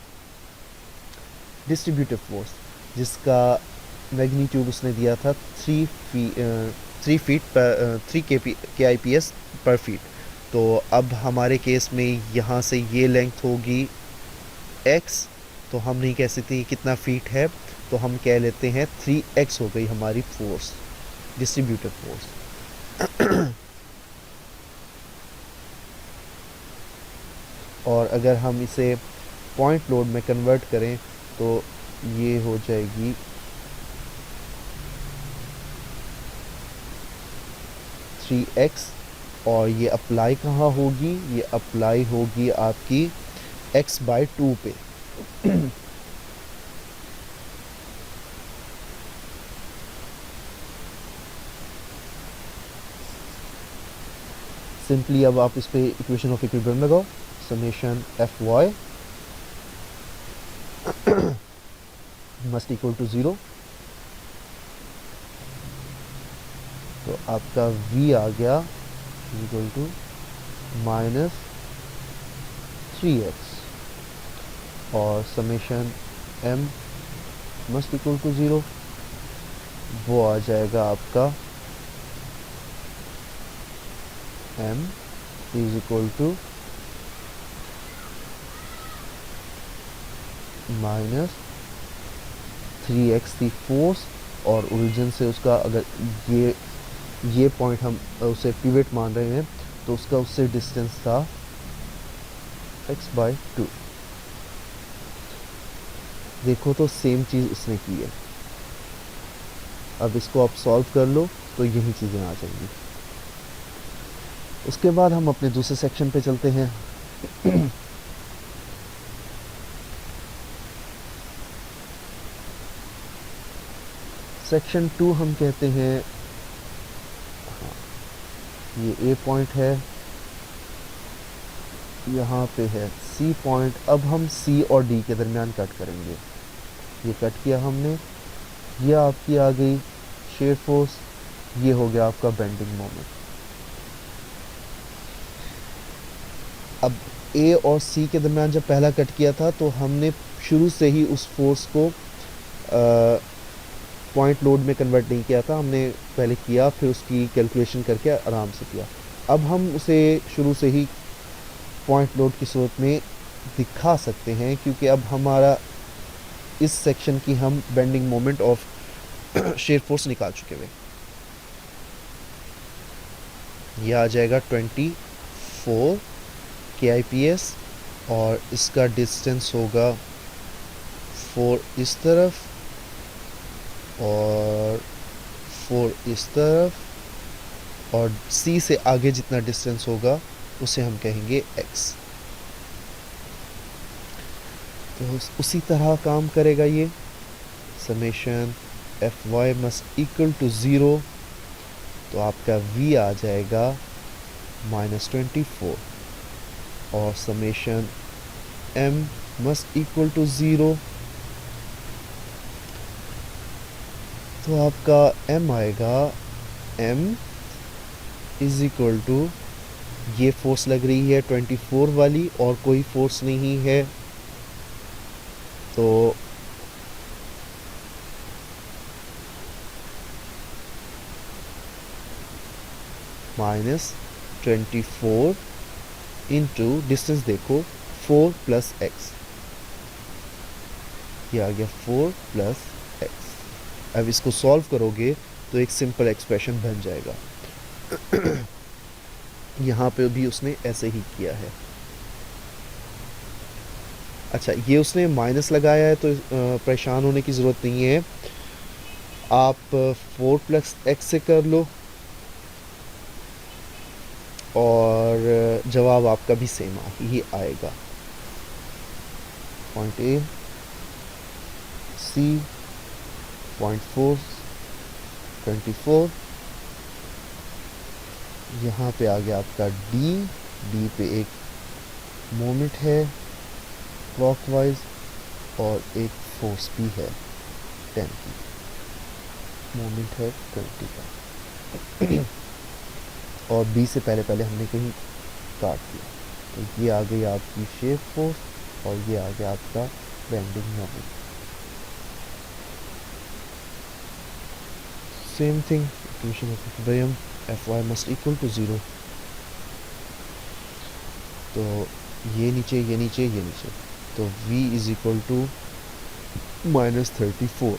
डिस्ट्रीब्यूटिव फोर्स, जिसका मैग्नीट्यूड उसने दिया था 3 के IPS पर फीट। तो अब हमारे केस में यहाँ से ये लेंथ होगी x, तो हम नहीं कह सकते कितना फीट है, तो हम कह लेते हैं 3x हो गई हमारी फोर्स, डिस्ट्रीब्यूटिव फोर्स। और अगर हम इसे पॉइंट लोड में कन्वर्ट करें तो ये हो जाएगी 3x और ये अप्लाई कहाँ होगी, ये अप्लाई होगी आपकी x/2 पे। सिंपली अब आप इस पे इक्वेशन ऑफ इक्विलिब्रियम लगाओ, summation F Y must equal to 0। तो आपका v आ गया इक्वल टू -3x और summation m must equal to 0, वो आ जाएगा आपका m is equal to -3x थी फोर्स, और ओरिजिन से उसका अगर ये पॉइंट हम उसे पिवट मान रहे हैं तो उसका उससे डिस्टेंस था x/2। देखो तो सेम चीज़ इसने की है। अब इसको आप सॉल्व कर लो तो यही चीज़ें आ जाएंगी। उसके बाद हम अपने दूसरे सेक्शन पे चलते हैं। सेक्शन 2 हम कहते हैं, ये ए पॉइंट है, यहाँ पे है सी पॉइंट। अब हम सी और डी के दरमियान कट करेंगे। ये कट किया हमने, ये आपकी आ गई शेयर फोर्स, ये हो गया आपका बेंडिंग मोमेंट। अब ए और सी के दरमियान जब पहला कट किया था तो हमने शुरू से ही उस फोर्स को पॉइंट लोड में कन्वर्ट नहीं किया था, हमने पहले किया फिर उसकी कैलकुलेशन करके आराम से किया। अब हम उसे शुरू से ही पॉइंट लोड की सूरत में दिखा सकते हैं, क्योंकि अब हमारा इस सेक्शन की हम bending moment of shear force निकाल चुके हुए। यह आ जाएगा 24 KIPS और इसका डिस्टेंस होगा 4 इस तरफ और 4 इस तरफ, और C से आगे जितना डिस्टेंस होगा उसे हम कहेंगे x। तो उसी तरह काम करेगा ये। Summation Fy must equal to 0, तो आपका V आ जाएगा -24 और summation M must equal to 0, तो आपका m आएगा m इज इक्वल टू, ये फोर्स लग रही है 24 वाली और कोई फोर्स नहीं है, तो -24 इंटू डिस्टेंस देखो 4 + x, ये आ गया 4 + x। अब इसको सॉल्व करोगे तो एक सिंपल एक्सप्रेशन बन जाएगा। यहाँ पे भी उसने ऐसे ही किया है। अच्छा, ये उसने माइनस लगाया है तो परेशान होने की ज़रूरत नहीं है, आप 4 + x से कर लो और जवाब आपका भी सेम ही आएगा। पॉइंट ए सी, पॉइंट 4 24, यहाँ पे आ गया आपका डी, डी पे एक मोमेंट है क्लॉकवाइज और एक फोर्स भी है 10 की, मोमेंट है 20 का। और बी से पहले पहले हमने कहीं काट दिया, तो ये आ गई आपकी शेयर फोर्स और ये आ गया आपका bending moment. Same thing, equation of equilibrium Fy must equal to 0, तो ये नीचे ये नीचे ये नीचे, तो V is equal to -34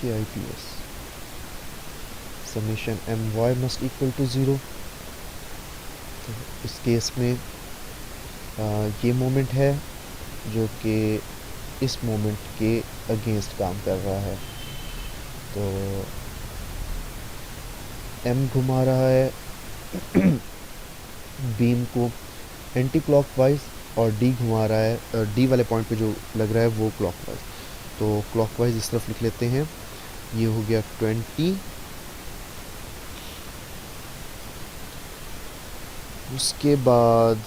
KIPS, summation My must equal to 0। तो इस केस में ये मोमेंट है जो कि इस मोमेंट के अगेंस्ट काम कर रहा है, तो एम घुमा रहा है बीम को एंटी क्लॉकवाइज और डी घुमा रहा है, डी वाले पॉइंट पे जो लग रहा है वो क्लॉकवाइज। तो क्लॉकवाइज इस तरफ लिख लेते हैं, ये हो गया 20। उसके बाद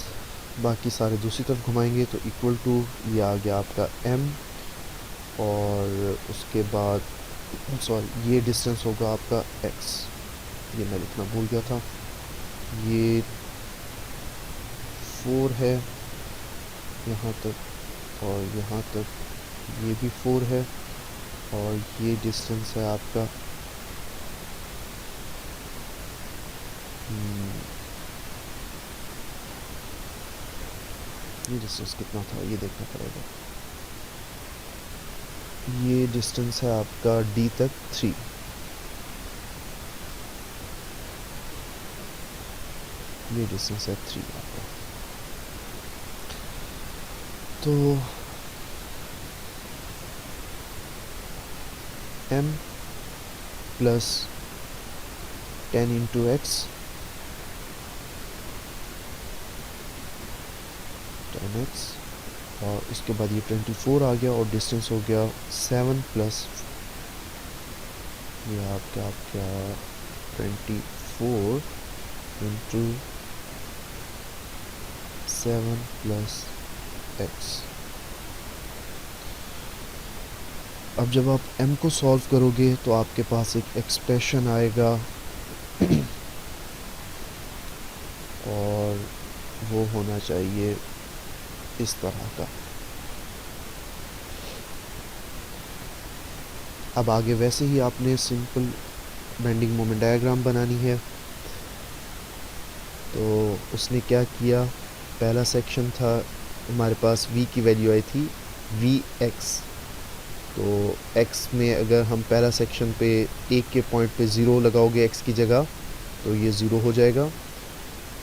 बाकी सारे दूसरी तरफ घुमाएंगे तो इक्वल टू ये आ गया आपका m, और उसके बाद सॉरी ये डिस्टेंस होगा आपका x, ये मैं लिखना भूल गया था। ये 4 है यहाँ तक और यहाँ तक, ये भी 4 है और ये डिस्टेंस है आपका ये डिस्टेंस कितना था ये देखना पड़ेगा। ये डिस्टेंस है आपका d तक 3। ये डिस्टेंस है 3 आपका। तो m plus 10 into x 10x, और इसके बाद ये 24 आ गया और डिस्टेंस हो गया 7 प्लस ये आपका 24 इंटू 7 प्लस x। अब जब आप m को सॉल्व करोगे तो आपके पास एक एक्सप्रेशन आएगा और वो होना चाहिए इस तरह का। अब आगे वैसे ही आपने सिंपल बेंडिंग मोमेंट डायग्राम बनानी है। तो उसने क्या किया, पहला सेक्शन था हमारे पास v की वैल्यू आई थी vx। तो x में अगर हम पहला सेक्शन पे एक के पॉइंट पे 0 लगाओगे x की जगह तो ये 0 हो जाएगा,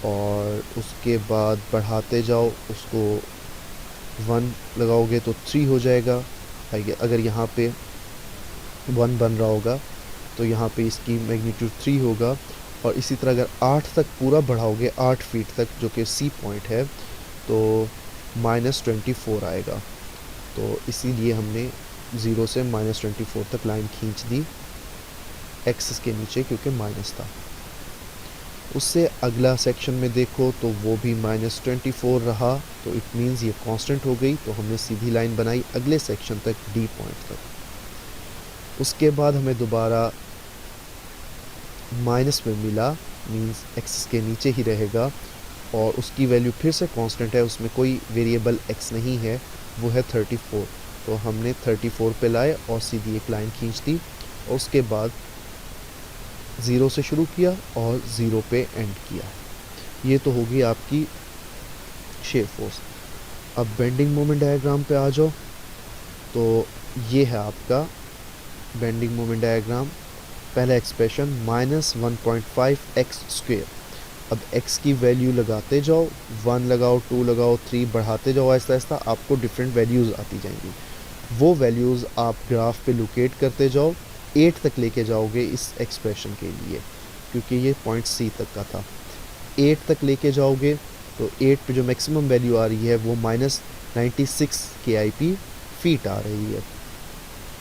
और उसके बाद बढ़ाते जाओ उसको 1 लगाओगे तो 3 हो जाएगा। अगर यहाँ पे 1 बन रहा होगा तो यहाँ पे इसकी मैग्नीट्यूड 3 होगा, और इसी तरह अगर 8 तक पूरा बढ़ाओगे 8 फीट तक जो कि C पॉइंट है तो -24 आएगा। तो इसीलिए हमने 0 से -24 तक लाइन खींच दी एक्सिस के नीचे क्योंकि माइनस था। उससे अगला सेक्शन में देखो तो वो भी -24 रहा, तो इट मीन्स ये कांस्टेंट हो गई। तो हमने सीधी लाइन बनाई अगले सेक्शन तक D पॉइंट तक। उसके बाद हमें दोबारा माइनस में मिला, मीन्स एक्सिस के नीचे ही रहेगा, और उसकी वैल्यू फिर से कांस्टेंट है, उसमें कोई वेरिएबल x नहीं है, वो है 34। तो हमने 34 पे लाए और सीधी एक लाइन खींच दी, और उसके बाद 0 से शुरू किया और 0 पे एंड किया। ये तो होगी आपकी शेयर फोर्स। अब बेंडिंग मोमेंट डायग्राम पे आ जाओ, तो ये है आपका बेंडिंग मोमेंट डायग्राम। पहला एक्सप्रेशन -1.5 एक्स स्क्वेयर। अब x की वैल्यू लगाते जाओ, 1 लगाओ, 2 लगाओ, 3 बढ़ाते जाओ, आहिस्ता आहिस्ता आपको डिफरेंट वैल्यूज़ आती जाएंगी। वो वैल्यूज़ आप ग्राफ पे लोकेट करते जाओ, 8 तक लेके जाओगे इस एक्सप्रेशन के लिए, क्योंकि ये पॉइंट C तक का था। 8 तक लेके जाओगे तो 8 पे जो मैक्सिमम वैल्यू आ रही है वो -96 KIP फीट आ रही है।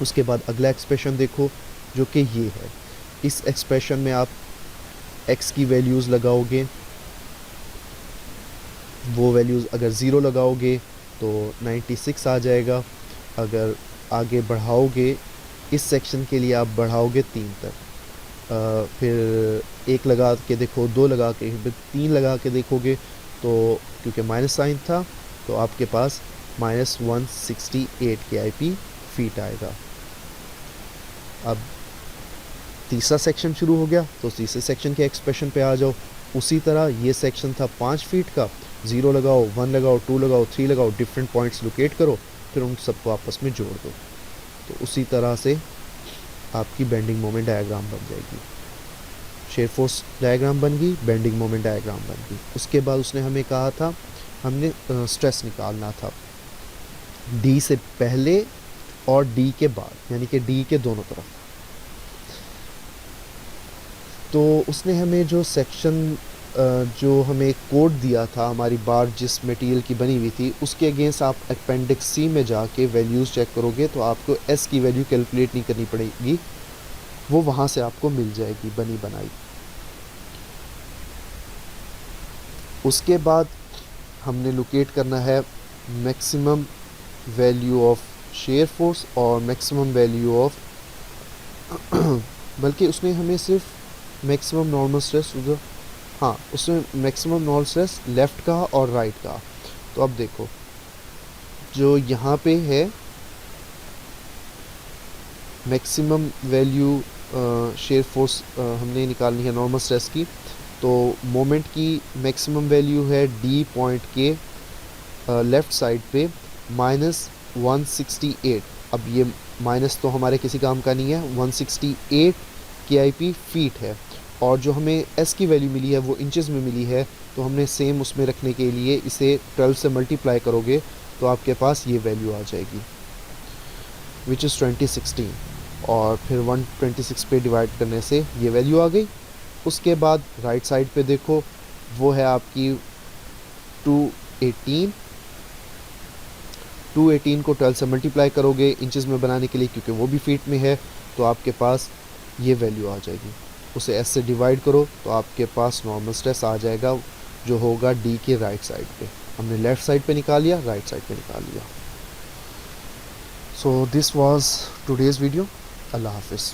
उसके बाद अगला एक्सप्रेशन देखो जो कि ये है। इस एक्सप्रेशन में आप x की वैल्यूज़ लगाओगे, वो वैल्यूज़ अगर 0 लगाओगे तो 96 आ जाएगा। अगर आगे बढ़ाओगे इस सेक्शन के लिए आप बढ़ाओगे 3 तक, फिर 1 लगा के देखो, 2 लगा के, फिर 3 लगा के देखोगे तो क्योंकि माइनस साइन था तो आपके पास -168 KIP फीट आएगा। अब तीसरा सेक्शन शुरू हो गया, तो तीसरे सेक्शन के एक्सप्रेशन पे आ जाओ। उसी तरह ये सेक्शन था 5 फीट का, 0 लगाओ, 1 लगाओ, 2 लगाओ, 3 लगाओ, डिफरेंट पॉइंट्स लोकेट करो, फिर उन सबको आपस में जोड़ दो। तो उसी तरह से आपकी बेंडिंग मोमेंट डायग्राम बन जाएगी। शेयर फोर्स डायग्राम बन गई, बेंडिंग मोमेंट डायग्राम बन गई। उसके बाद उसने हमें कहा था हमने स्ट्रेस निकालना था D से पहले और D के बाद, यानी कि D के दोनों तरफ। तो उसने हमें जो सेक्शन जो हमें कोड दिया था, हमारी बार जिस मटेरियल की बनी हुई थी, उसके अगेंस्ट आप अपेंडिक्स सी में जाके वैल्यूज़ चेक करोगे तो आपको एस की वैल्यू कैलकुलेट नहीं करनी पड़ेगी, वो वहाँ से आपको मिल जाएगी बनी बनाई। उसके बाद हमने लोकेट करना है maximum value of shear force और मैक्सिमम वैल्यू ऑफ बल्कि उसने हमें सिर्फ मैक्सिमम नॉर्मल स्ट्रेस उधर, हाँ उसमें मैक्सिमम नॉर्मल स्ट्रेस लेफ़्ट का और राइट का। तो अब देखो जो यहाँ पे है मैक्सिमम वैल्यू शेयर फोर्स हमने निकालनी है नॉर्मल स्ट्रेस की, तो मोमेंट की मैक्सिमम वैल्यू है डी पॉइंट के लेफ़्ट साइड पे -168। अब ये माइनस तो हमारे किसी काम का नहीं है, 168 KIP फीट है, और जो हमें एस की वैल्यू मिली है वो इंचेस में मिली है, तो हमने सेम उसमें रखने के लिए इसे 12 से मल्टीप्लाई करोगे तो आपके पास ये वैल्यू आ जाएगी विच इज़ 2016, और फिर 126 पे डिवाइड करने से ये वैल्यू आ गई। उसके बाद राइट साइड पे देखो वो है आपकी 218, 218 को 12 से मल्टीप्लाई करोगे इंचेस में बनाने के लिए क्योंकि वो भी फीट में है, तो आपके पास ये वैल्यू आ जाएगी। उसे एस से डिवाइड करो तो आपके पास नॉर्मल स्ट्रेस आ जाएगा जो होगा डी के राइट साइड पे। हमने लेफ़्ट साइड पे निकाल लिया, राइट साइड पे निकाल लिया। So this was today's video. अल्लाह हाफिज़।